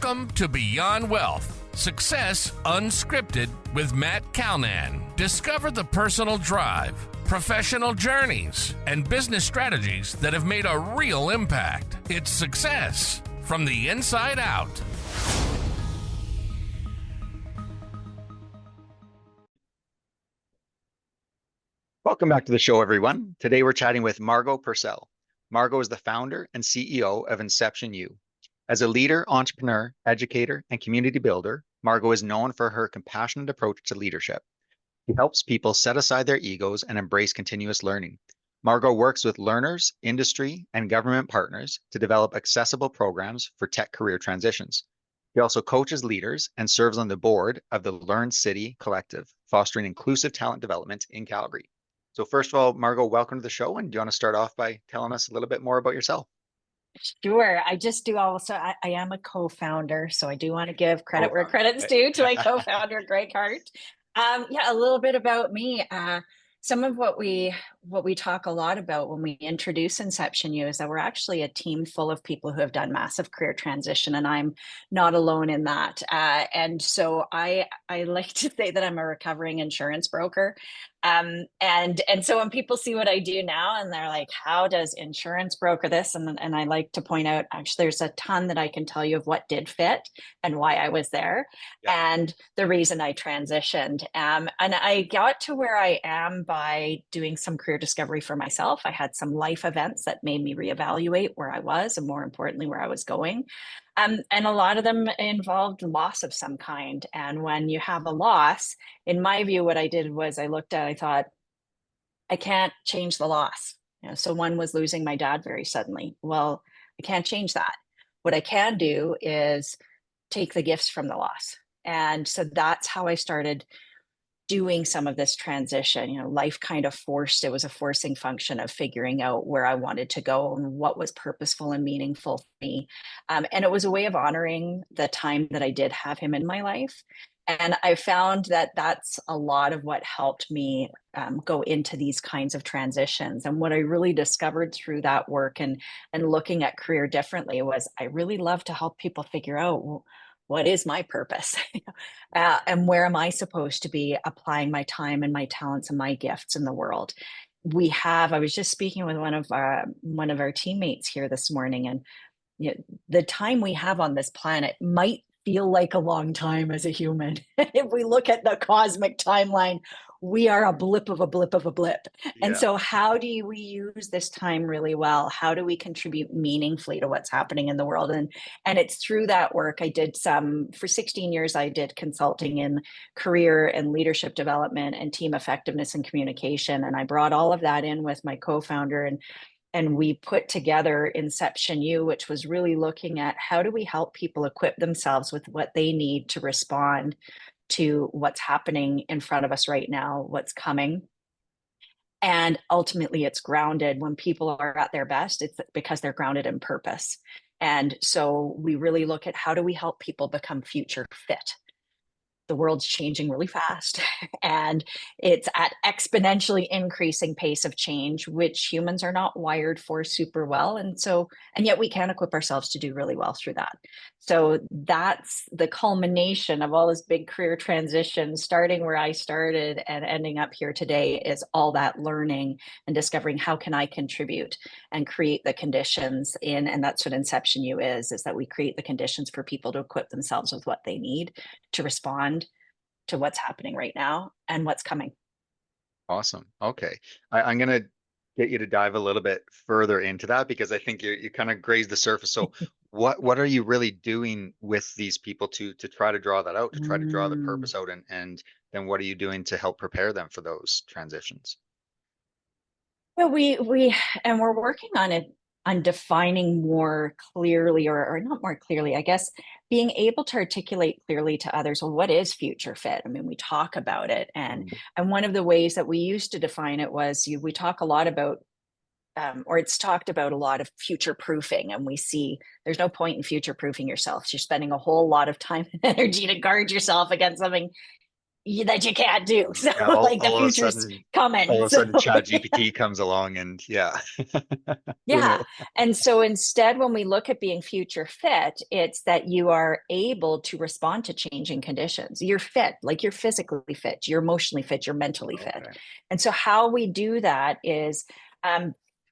Welcome to Beyond Wealth, Success Unscripted with Matt Calnan. Discover the personal drive, professional journeys, and business strategies that have made a real impact. It's success from the inside out. Welcome back to the show, everyone. Today we're chatting with Margo Purcell. Margo is the founder and CEO of InceptionU. As a leader, entrepreneur, educator, and community builder, Margo is known for her compassionate approach to leadership. She helps people set aside their egos and embrace continuous learning. Margo works with learners, industry, and government partners to develop accessible programs for tech career transitions. She also coaches leaders and serves on the board of the Learn City Collective, fostering inclusive talent development in Calgary. So first of all, Margo, welcome to the show. And do you want to start off by telling us a little bit more about yourself? Sure. I just do also, I am a co-founder, so I do want to give credit where credit's due to my co-founder, Greg Hart. A little bit about me. Some of what we talk a lot about when we introduce InceptionU is that we're actually a team full of people who have done massive career transition, and I'm not alone in that. And so I like to say that I'm a recovering insurance broker. And so when people see what I do now and they're like, how does insurance broker this? And I like to point out, actually, there's a ton that I can tell you of what did fit and why I was there and the reason I transitioned. And I got to where I am by doing some career discovery for myself. I had some life events that made me reevaluate where I was and, more importantly, where I was going. And a lot of them involved loss of some kind. And when you have a loss, in my view, what I did was I thought, I can't change the loss. So one was losing my dad very suddenly. Well, I can't change that. What I can do is take the gifts from the loss. And so that's how I started doing some of this transition. Life kind of it was a forcing function of figuring out where I wanted to go and what was purposeful and meaningful for me. And it was a way of honoring the time that I did have him in my life. And I found that that's a lot of what helped me go into these kinds of transitions. And what I really discovered through that work and looking at career differently was I really love to help people figure out, well, what is my purpose? And where am I supposed to be applying my time and my talents and my gifts in the world? I was just speaking with one of our teammates here this morning, and the time we have on this planet might feel like a long time as a human. If we look at the cosmic timeline, we are a blip of a blip of a blip. Yeah. And so how do we use this time really well? How do we contribute meaningfully to what's happening in the world? And it's through that work. For 16 years, I did consulting in career and leadership development and team effectiveness and communication. And I brought all of that in with my co-founder, and we put together InceptionU, which was really looking at how do we help people equip themselves with what they need to respond to what's happening in front of us right now, what's coming. And ultimately, it's grounded. When people are at their best, it's because they're grounded in purpose. And so we really look at how do we help people become future fit. The world's changing really fast, and it's at exponentially increasing pace of change, which humans are not wired for super well. And yet we can equip ourselves to do really well through that. So that's the culmination of all this big career transition, starting where I started and ending up here today, is all that learning and discovering how can I contribute and create the conditions and that's what InceptionU is that we create the conditions for people to equip themselves with what they need to respond to what's happening right now and what's coming. Awesome. Okay. I'm going to get you to dive a little bit further into that because I think you kind of grazed the surface. So what are you really doing with these people to try to draw that out, to try to draw the purpose out? And then what are you doing to help prepare them for those transitions? Well, we're working on it, on defining more clearly, or not more clearly, I guess, being able to articulate clearly to others, well, what is future fit? I mean, we talk about it. And one of the ways that we used to define it was we talk a lot about, or it's talked about a lot of future proofing. And we see there's no point in future proofing yourself. So you're spending a whole lot of time and energy to guard yourself against something that you can't do. So Yeah, like the future's coming. all of a So sudden Chat GPT comes along and yeah. Who yeah. knows? And so instead, when we look at being future fit, it's that you are able to respond to changing conditions. You're fit, like you're physically fit, you're emotionally fit, you're mentally fit. Okay. And so how we do that is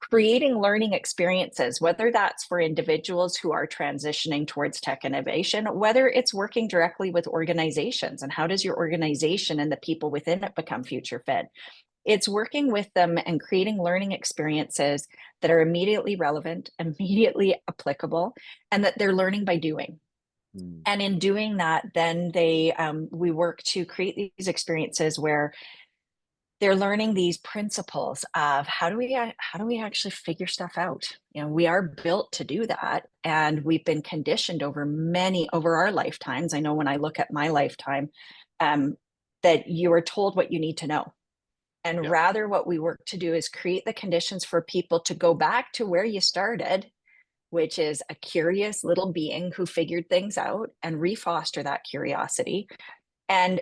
creating learning experiences, whether that's for individuals who are transitioning towards tech innovation, whether it's working directly with organizations and how does your organization and the people within it become future fit. It's working with them and creating learning experiences that are immediately relevant, immediately applicable, and that they're learning by doing. Hmm. And in doing that, then we work to create these experiences where they're learning these principles of how do we actually figure stuff out. You know, we are built to do that, and we've been conditioned over our lifetimes. I know when I look at my lifetime, that you are told what you need to know. And Yeah. rather, what we work to do is create the conditions for people to go back to where you started, which is a curious little being who figured things out, and refoster that curiosity and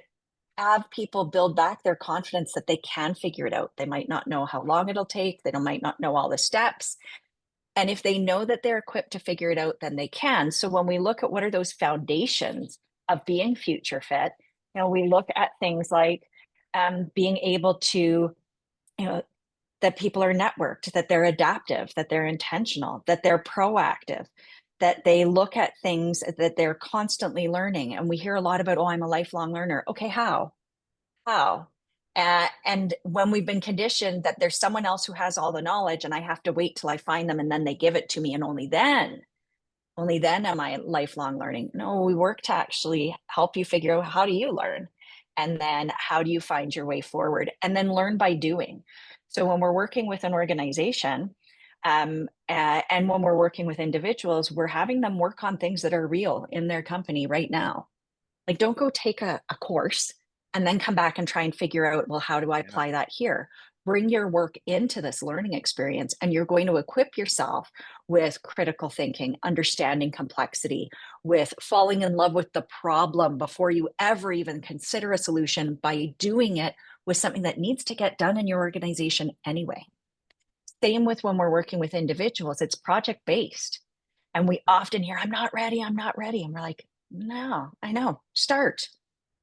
have people build back their confidence that they can figure it out. They might not know how long it'll take, they might not know all the steps. And if they know that they're equipped to figure it out, then they can. So when we look at what are those foundations of being future fit, you know, we look at things like being able to, you know, that people are networked, that they're adaptive, that they're intentional, that they're proactive, that they look at things, that they're constantly learning. And we hear a lot about, oh, I'm a lifelong learner. Okay, how? How? And when we've been conditioned that there's someone else who has all the knowledge and I have to wait till I find them and then they give it to me and only then am I lifelong learning. No, we work to actually help you figure out how do you learn? And then how do you find your way forward? And then learn by doing. So when we're working with an organization, and when we're working with individuals, we're having them work on things that are real in their company right now. Like, don't go take a course and then come back and try and figure out, well, how do I Yeah. apply that here? Bring your work into this learning experience, and you're going to equip yourself with critical thinking, understanding complexity, with falling in love with the problem before you ever even consider a solution by doing it with something that needs to get done in your organization anyway. Same with when we're working with individuals, it's project based. And we often hear, I'm not ready, I'm not ready. And we're like, no, I know, start.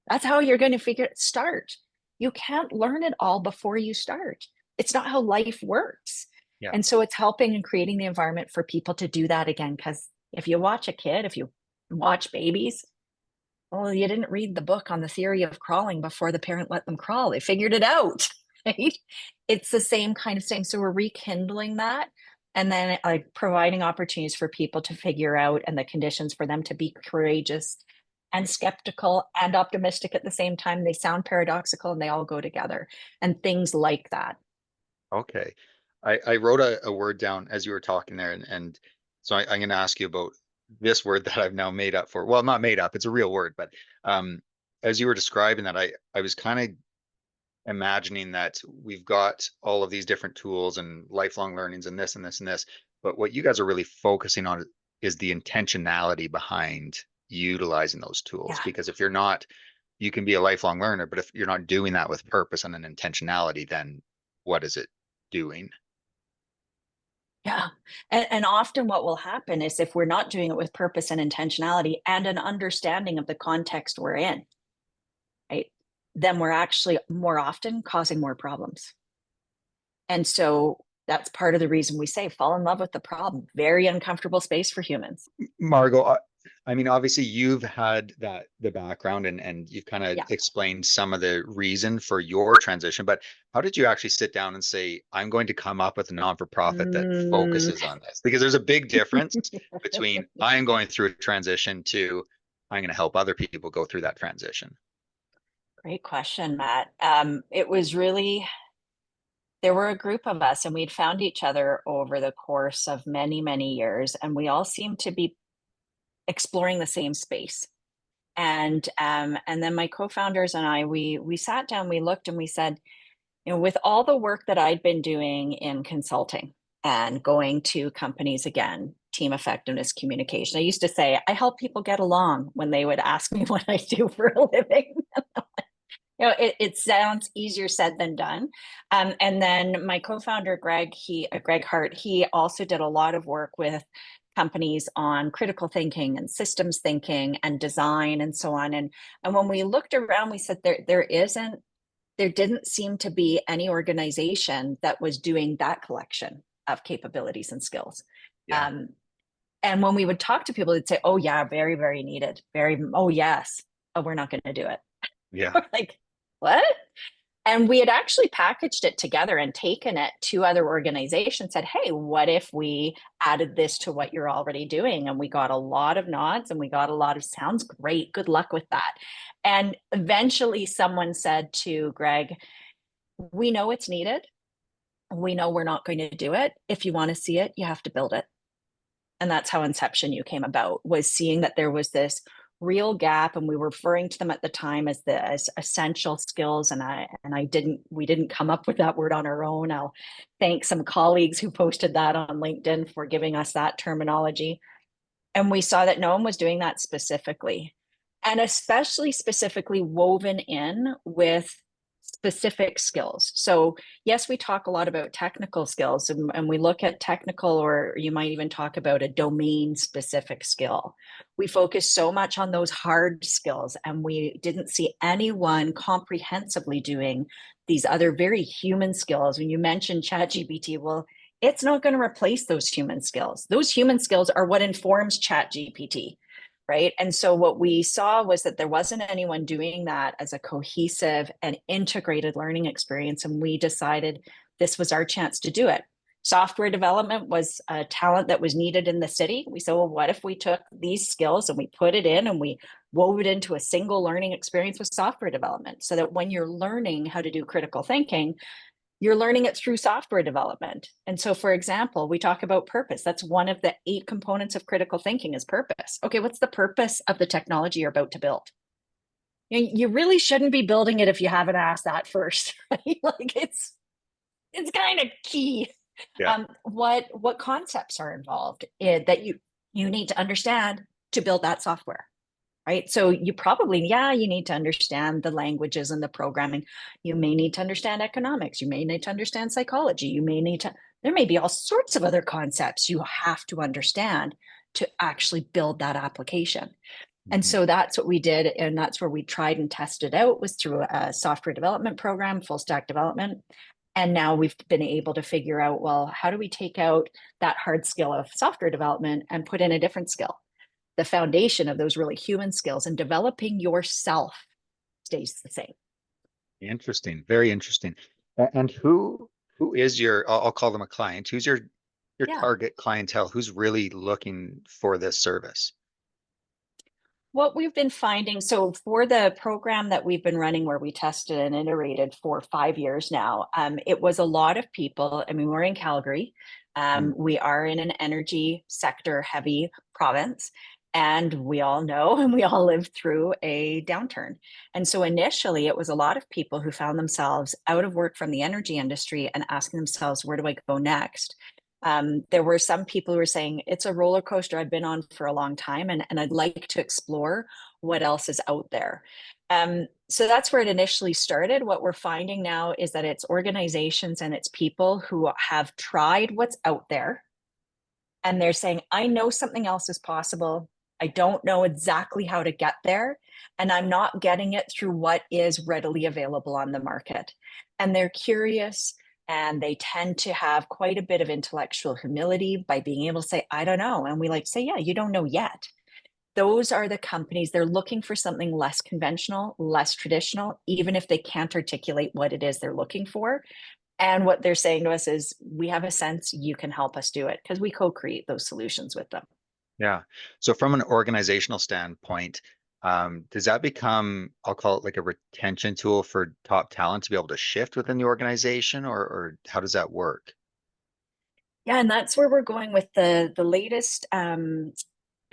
That's how you're going to figure it. Start. You can't learn it all before you start. It's not how life works. Yeah. And so it's helping and creating the environment for people to do that again. Because if you watch a kid, if you watch babies, well, you didn't read the book on the theory of crawling before the parent let them crawl. They figured it out, right? It's the same kind of thing. So we're rekindling that and then like providing opportunities for people to figure out and the conditions for them to be courageous and skeptical and optimistic at the same time. They sound paradoxical and they all go together and things like that. Okay. I wrote a word down as you were talking there, and so I'm going to ask you about this word that I've now made up for. Well, not made up, it's a real word, but as you were describing that, I was kind of imagining that we've got all of these different tools and lifelong learnings and this and this and this, but what you guys are really focusing on is the intentionality behind utilizing those tools. Yeah. Because if you're not, you can be a lifelong learner, but if you're not doing that with purpose and an intentionality, then what is it doing? Yeah. And often what will happen is if we're not doing it with purpose and intentionality and an understanding of the context we're in, right, then we're actually more often causing more problems. And so that's part of the reason we say fall in love with the problem. Very uncomfortable space for humans. Margo, I mean, obviously you've had the background and you've kind of Yeah. explained some of the reason for your transition, but how did you actually sit down and say, I'm going to come up with a non-for-profit that focuses on this? Because there's a big difference between I'm going through a transition to I'm going to help other people go through that transition. Great question, Matt. It was really, there were a group of us and we'd found each other over the course of many, many years, and we all seemed to be exploring the same space. And then my co-founders and I, we sat down, we looked and we said, you know, with all the work that I'd been doing in consulting and going to companies again, team effectiveness, communication, I used to say, I help people get along when they would ask me what I do for a living. It sounds easier said than done. And then my co-founder, Greg Hart, he also did a lot of work with companies on critical thinking and systems thinking and design and so on. And when we looked around, we said there didn't seem to be any organization that was doing that collection of capabilities and skills. Yeah. And when we would talk to people, they'd say, "Oh yeah, very, very needed. Very, oh yes. Oh, we're not going to do it." Yeah. We're like, what? And we had actually packaged it together and taken it to other organizations, said, "Hey, what if we added this to what you're already doing?" And we got a lot of nods and we got a lot of sounds great. Good luck with that. And eventually someone said to Greg, "We know it's needed. We know we're not going to do it. If you want to see it, you have to build it." And that's how InceptionU came about, was seeing that there was this real gap, and we were referring to them at the time as essential skills. And we didn't come up with that word on our own. I'll thank some colleagues who posted that on LinkedIn for giving us that terminology. And we saw that no one was doing that specifically, and especially specifically woven in with specific skills. So yes, we talk a lot about technical skills, and we look at technical, or you might even talk about a domain specific skill. We focus so much on those hard skills, and we didn't see anyone comprehensively doing these other very human skills. When you mentioned ChatGPT, well, it's not going to replace those human skills. Those human skills are what informs ChatGPT, right? And so what we saw was that there wasn't anyone doing that as a cohesive and integrated learning experience. And we decided this was our chance to do it. Software development was a talent that was needed in the city. We said, well, what if we took these skills and we put it in and we wove it into a single learning experience with software development, so that when you're learning how to do critical thinking, you're learning it through software development. And so, for example, we talk about purpose. That's one of the 8 components of critical thinking, is purpose. Okay, what's the purpose of the technology you're about to build? You really shouldn't be building it if you haven't asked that first, right? Like it's kind of key. Yeah. What concepts are involved that you need to understand to build that software? Right. So you probably, you need to understand the languages and the programming. You may need to understand economics. You may need to understand psychology. There may be all sorts of other concepts you have to understand to actually build that application. And so that's what we did. And that's where we tried and tested out, was through a software development program, full stack development. And now we've been able to figure out, well, how do we take out that hard skill of software development and put in a different skill? The foundation of those really human skills, and developing yourself stays the same. Interesting. Very interesting. And who is your, I'll call them a client. Who's your target clientele? Who's really looking for this service? What we've been finding, so for the program that we've been running, where we tested and iterated for 5 years now, it was a lot of people. I mean, we're in Calgary. We are in an energy sector heavy province. And we all know, and we all lived through a downturn. And so initially, it was a lot of people who found themselves out of work from the energy industry and asking themselves, where do I go next? There were some people who were saying, it's a roller coaster I've been on for a long time, and I'd like to explore what else is out there. So that's where it initially started. What we're finding now is that it's organizations and it's people who have tried what's out there, and they're saying, I know something else is possible. I don't know exactly how to get there, and I'm not getting it through what is readily available on the market. And they're curious, and they tend to have quite a bit of intellectual humility by being able to say, I don't know. And we like to say, yeah, you don't know yet. Those are the companies. They're looking for something less conventional, less traditional, even if they can't articulate what it is they're looking for. And what they're saying to us is, we have a sense you can help us do it, because we co-create those solutions with them. Yeah. So from an organizational standpoint, does that become, I'll call it like a retention tool for top talent to be able to shift within the organization, or how does that work? Yeah, and that's where we're going with the latest.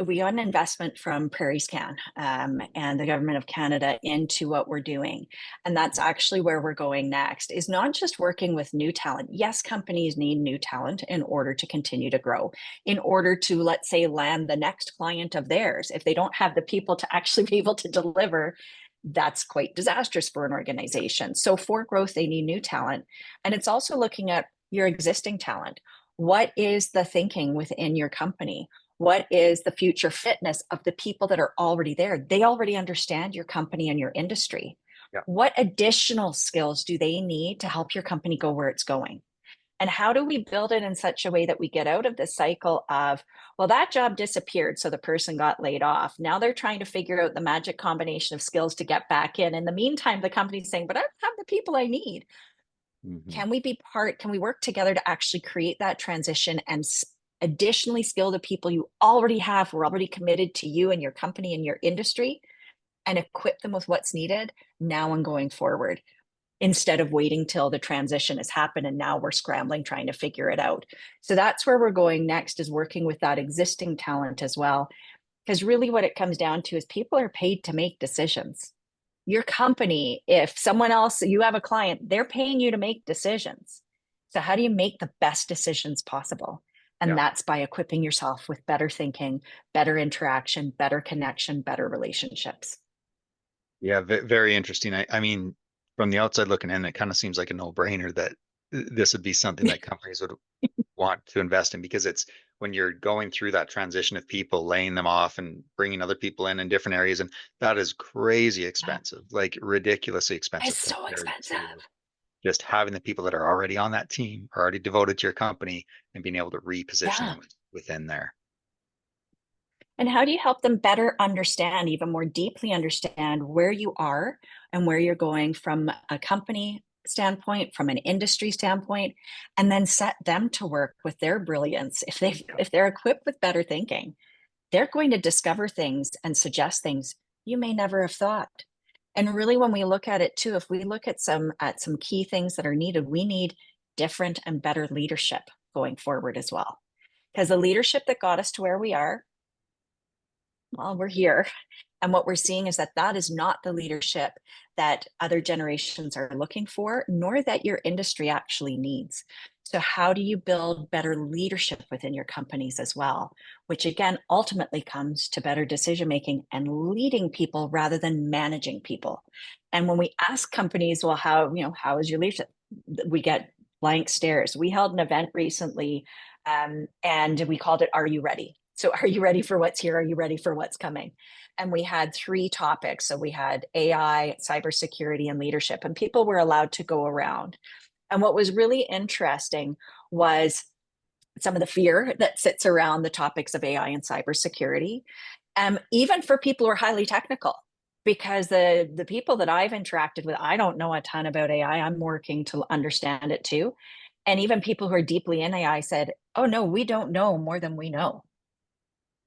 We got an investment from PrairieScan and the government of Canada into what we're doing. And that's actually where we're going next, is not just working with new talent. Yes, companies need new talent in order to continue to grow, in order to, let's say, land the next client of theirs. If they don't have the people to actually be able to deliver, That's quite disastrous for an organization. So for growth, they need new talent. And it's also looking at your existing talent. What is the thinking within your company? What is the future fitness of the people that are already there? They already understand your company and your industry. Yeah. What additional skills do they need to help your company go where it's going? And how do we build it in such a way that we get out of the cycle of, well, that job disappeared, so the person got laid off. Now they're trying to figure out the magic combination of skills to get back in. In the meantime, the company's saying, but I don't have the people I need. Mm-hmm. Can we work together to actually create that transition and additionally skill the people you already have, who are already committed to you and your company and your industry, and equip them with what's needed now and going forward, instead of waiting till the transition has happened and now we're scrambling trying to figure it out. So that's where we're going next, is working with that existing talent as well. Because really what it comes down to is people are paid to make decisions. Your company, if someone else, you have a client, they're paying you to make decisions. So how do you make the best decisions possible? And that's by equipping yourself with better thinking, better interaction, better connection, better relationships. Yeah, very interesting. I mean, from the outside looking in, it kind of seems like a no-brainer that this would be something that companies would want to invest in, because it's when you're going through that transition of people, laying them off and bringing other people in different areas, and that is crazy expensive, like ridiculously expensive It's so compared expensive. to just having the people that are already on that team, are already devoted to your company, and being able to reposition them within there. And how do you help them better understand, even more deeply understand, where you are and where you're going from a company standpoint, from an industry standpoint, and then set them to work with their brilliance. If they're equipped with better thinking, they're going to discover things and suggest things you may never have thought. And really, when we look at it too, if we look at some key things that are needed, we need different and better leadership going forward as well. Because the leadership that got us to where we are, well, we're here. And what we're seeing is that that is not the leadership that other generations are looking for, nor that your industry actually needs. So how do you build better leadership within your companies as well? Which again, ultimately comes to better decision-making and leading people rather than managing people. And when we ask companies, well, how is your leadership? We get blank stares. We held an event recently, and we called it, Are You Ready? So are you ready for what's here? Are you ready for what's coming? And we had 3 topics. So we had AI, cybersecurity, and leadership, and people were allowed to go around. And what was really interesting was some of the fear that sits around the topics of AI and cybersecurity, even for people who are highly technical, because the people that I've interacted with, I don't know a ton about AI. I'm working to understand it too. And even people who are deeply in AI said, oh no, we don't know more than we know.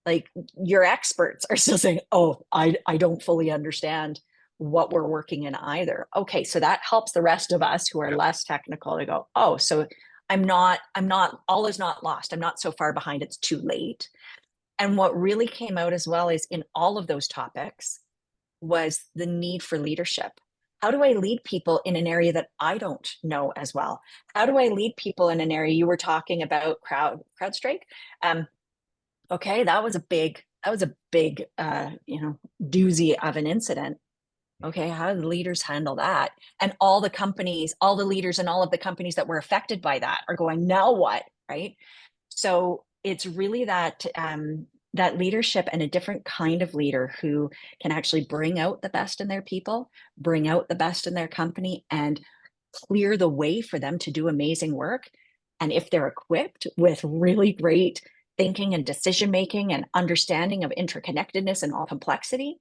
Like, your experts are still saying, oh, I don't fully understand what we're working in either. Okay, so that helps the rest of us who are less technical to go, oh, so I'm not, all is not lost. I'm not so far behind, it's too late. And what really came out as well is in all of those topics was the need for leadership. How do I lead people in an area that I don't know as well? How do I lead people in an area? You were talking about CrowdStrike. Okay, that was a big doozy of an incident. Okay, how do the leaders handle that? And all the leaders and all of the companies that were affected by that are going, now what, right? So it's really that that leadership, and a different kind of leader who can actually bring out the best in their people, bring out the best in their company, and clear the way for them to do amazing work. And if they're equipped with really great thinking and decision making and understanding of interconnectedness and all complexity,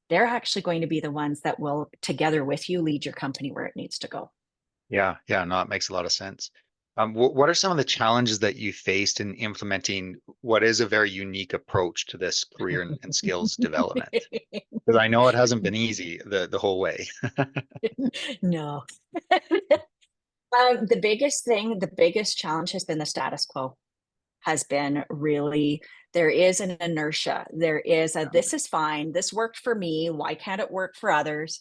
they're actually going to be the ones that will, together with you, lead your company where it needs to go. Yeah, no, it makes a lot of sense. What are some of the challenges that you faced in implementing what is a very unique approach to this career and skills development? Because I know it hasn't been easy the whole way. No. The biggest challenge has been the status quo. Has been really, there is an inertia. There is this is fine. This worked for me. Why can't it work for others?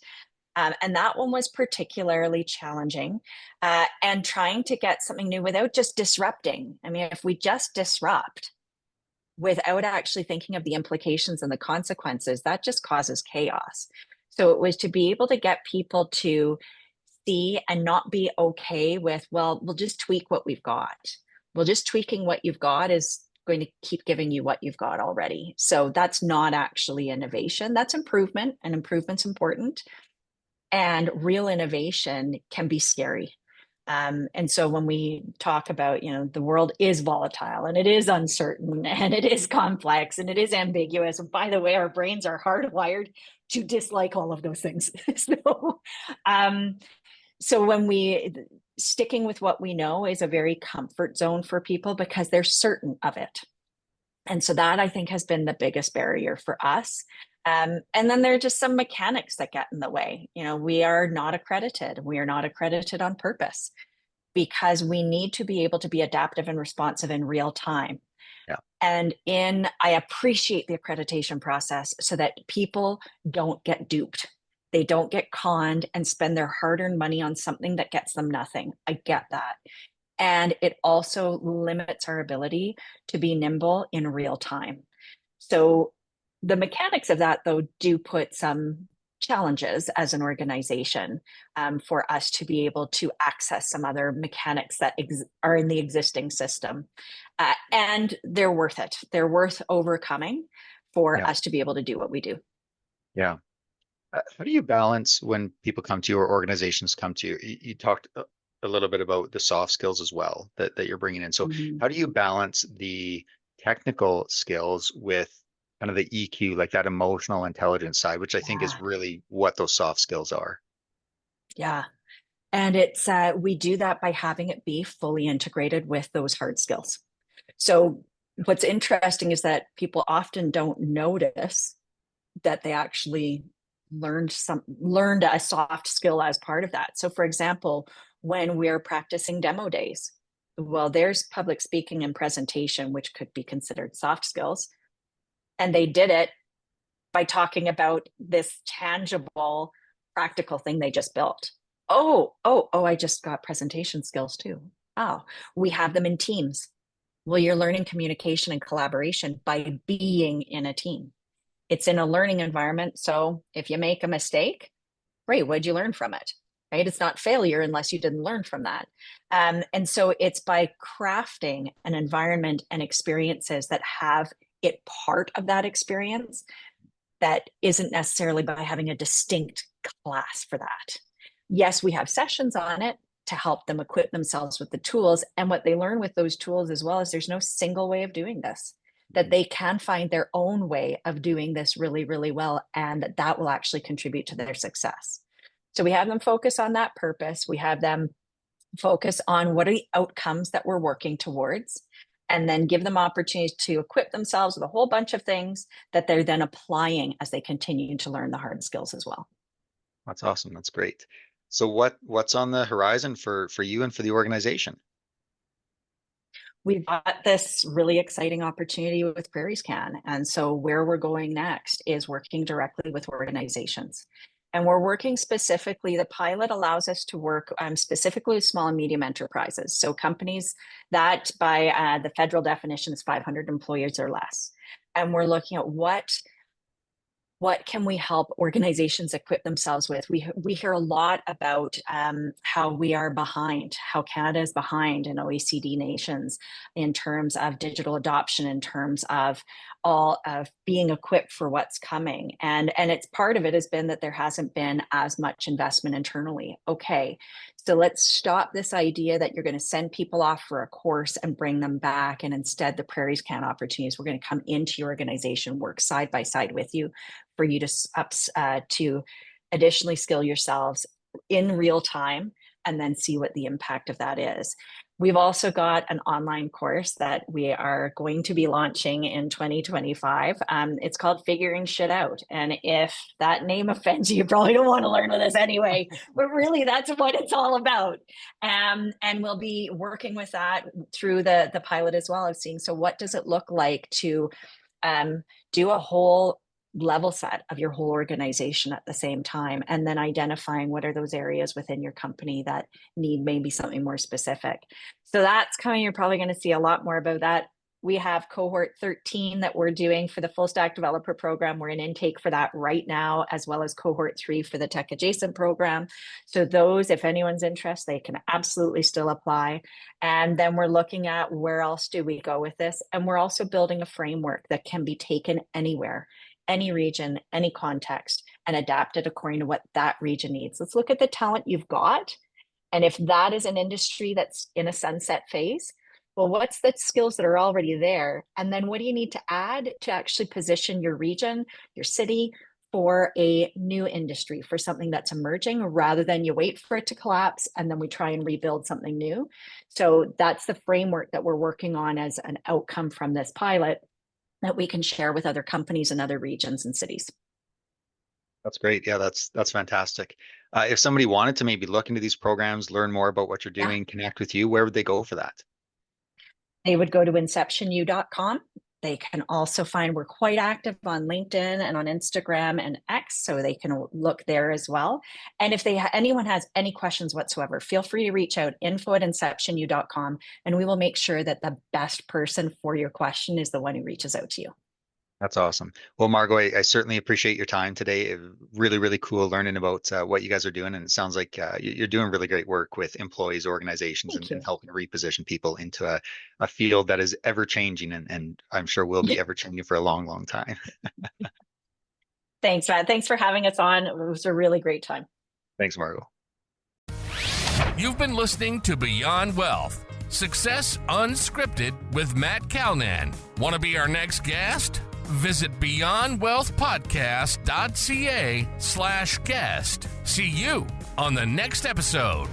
And that one was particularly challenging, and trying to get something new without just disrupting. I mean, if we just disrupt without actually thinking of the implications and the consequences, that just causes chaos. So it was to be able to get people to see and not be okay with, well, we'll just tweak what we've got. Well, just tweaking what you've got is going to keep giving you what you've got already. So that's not actually innovation. That's improvement, and improvement's important. And real innovation can be scary. And so when we talk about, the world is volatile and it is uncertain and it is complex and it is ambiguous. And by the way, our brains are hardwired to dislike all of those things. um, so when we sticking with what we know is a very comfort zone for people because they're certain of it. And so that I think has been the biggest barrier for us. And then there are just some mechanics that get in the way. We are not accredited. We are not accredited on purpose because we need to be able to be adaptive and responsive in real time. Yeah. And I appreciate the accreditation process so that people don't get duped. They don't get conned and spend their hard-earned money on something that gets them nothing. I get that. And it also limits our ability to be nimble in real time. So the mechanics of that, though, do put some challenges as an organization for us to be able to access some other mechanics that are in the existing system. And they're worth it. They're worth overcoming for us to be able to do what we do. Yeah. How do you balance when people come to you or organizations come to you? You talked a little bit about the soft skills as well that you're bringing in. So how do you balance the technical skills with kind of the EQ, like that emotional intelligence side, which I think is really what those soft skills are? Yeah. And it's we do that by having it be fully integrated with those hard skills. So what's interesting is that people often don't notice that they actually learned a soft skill as part of that. So for example, when we're practicing demo days, well, there's public speaking and presentation, which could be considered soft skills. And they did it by talking about this tangible, practical thing they just built. Oh, I just got presentation skills too. Oh, we have them in teams. Well, you're learning communication and collaboration by being in a team. It's in a learning environment. So if you make a mistake, great, what'd you learn from it? Right? It's not failure unless you didn't learn from that. And so it's by crafting an environment and experiences that have it part of that experience that isn't necessarily by having a distinct class for that. Yes, we have sessions on it to help them equip themselves with the tools. And what they learn with those tools as well is there's no single way of doing this, that they can find their own way of doing this really, really well, and that will actually contribute to their success. So we have them focus on that purpose. We have them focus on what are the outcomes that we're working towards, and then give them opportunities to equip themselves with a whole bunch of things that they're then applying as they continue to learn the hard skills as well. That's awesome. That's great. So what's on the horizon for you and for the organization? We've got this really exciting opportunity with PrairiesCan. And so where we're going next is working directly with organizations. And we're working specifically, the pilot allows us to work specifically with small and medium enterprises. So companies that by the federal definition is 500 employees or less. And we're looking at what can we help organizations equip themselves with? We hear a lot about how we are behind, how Canada is behind in OECD nations in terms of digital adoption, in terms of all of being equipped for what's coming. And it's part of it has been that there hasn't been as much investment internally. Okay, so let's stop this idea that you're going to send people off for a course and bring them back. And instead, the PrairiesCan opportunities, we're going to come into your organization, work side by side with you, for you to additionally skill yourselves in real time and then see what the impact of that is. We've also got an online course that we are going to be launching in 2025. It's called Figuring Shit Out. And if that name offends you, you probably don't want to learn with us anyway, but really that's what it's all about. And we'll be working with that through the pilot as well of seeing, so what does it look like to do a whole level set of your whole organization at the same time, and then identifying what are those areas within your company that need maybe something more specific. So that's coming. You're probably going to see a lot more about that We have cohort 13 that we're doing for the full stack developer program. We're in intake for that right now, as well as cohort 3 for the tech adjacent program. So those, if anyone's interested, they can absolutely still apply. And then we're looking at where else do we go with this? And we're also building a framework that can be taken anywhere, any region, any context, and adapted according to what that region needs. Let's look at the talent you've got. And if that is an industry that's in a sunset phase, well, what's the skills that are already there? And then what do you need to add to actually position your region, your city for a new industry, for something that's emerging, rather than you wait for it to collapse and then we try and rebuild something new. So that's the framework that we're working on as an outcome from this pilot that we can share with other companies and other regions and cities. That's great. Yeah, that's fantastic. If somebody wanted to maybe look into these programs, learn more about what you're doing, connect with you, where would they go for that? They would go to InceptionU.com. They can also find, we're quite active on LinkedIn and on Instagram and X, so they can look there as well. And if anyone has any questions whatsoever, feel free to reach out, info@InceptionU.com, and we will make sure that the best person for your question is the one who reaches out to you. That's awesome. Well, Margo, I certainly appreciate your time today. Really, really cool learning about what you guys are doing. And it sounds like you're doing really great work with employees, organizations, and helping reposition people into a field that is ever changing and I'm sure will be ever changing for a long, long time. Thanks, Matt. Thanks for having us on. It was a really great time. Thanks, Margo. You've been listening to Beyond Wealth, Success Unscripted with Matt Calnan. Want to be our next guest? Visit beyondwealthpodcast.ca/guest. See you on the next episode.